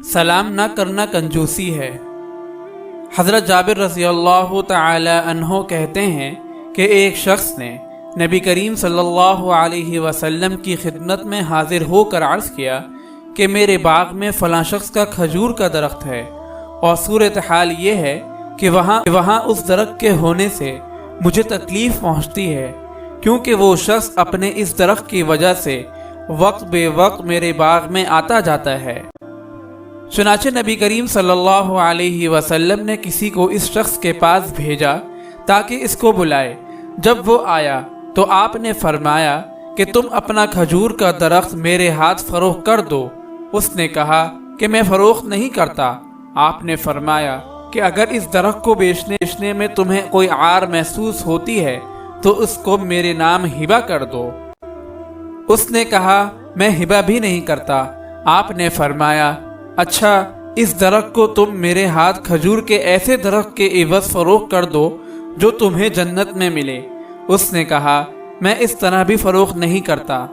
سلام نہ کرنا کنجوسی ہے۔ حضرت جابر رضی اللہ تعالی عنہ کہتے ہیں کہ ایک شخص نے نبی کریم صلی اللہ علیہ وسلم کی خدمت میں حاضر ہو کر عرض کیا کہ میرے باغ میں فلاں شخص کا کھجور کا درخت ہے، اور صورتحال یہ ہے کہ وہاں اس درخت کے ہونے سے مجھے تکلیف پہنچتی ہے، کیونکہ وہ شخص اپنے اس درخت کی وجہ سے وقت بے وقت میرے باغ میں آتا جاتا ہے۔ چنانچہ نبی کریم صلی اللہ علیہ وسلم نے کسی کو اس شخص کے پاس بھیجا تاکہ اس کو بلائے۔ جب وہ آیا تو آپ نے فرمایا کہ تم اپنا کھجور کا درخت میرے ہاتھ فروخت کر دو۔ اس نے کہا کہ میں فروخت نہیں کرتا۔ آپ نے فرمایا کہ اگر اس درخت کو بیچنے میں تمہیں کوئی عار محسوس ہوتی ہے تو اس کو میرے نام ہبہ کر دو۔ اس نے کہا میں ہبہ بھی نہیں کرتا۔ آپ نے فرمایا اچھا، اس درخت کو تم میرے ہاتھ کھجور کے ایسے درخت کے عوض فروخت کر دو جو تمہیں جنت میں ملے۔ اس نے کہا میں اس طرح بھی فروخت نہیں کرتا۔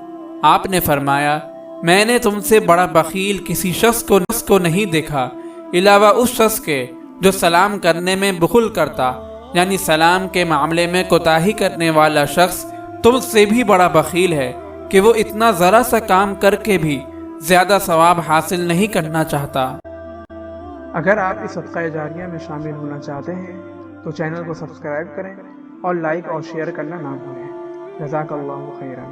آپ نے فرمایا میں نے تم سے بڑا بخیل کسی شخص کو نہیں دیکھا علاوہ اس شخص کے جو سلام کرنے میں بخل کرتا، یعنی سلام کے معاملے میں کوتاہی کرنے والا شخص تم سے بھی بڑا بخیل ہے کہ وہ اتنا ذرا سا کام کر کے بھی زیادہ ثواب حاصل نہیں کرنا چاہتا۔ اگر آپ اس صدقہ جاریہ میں شامل ہونا چاہتے ہیں تو چینل کو سبسکرائب کریں اور لائک اور شیئر کرنا نہ بھولیں۔ جزاک اللہ خیرا۔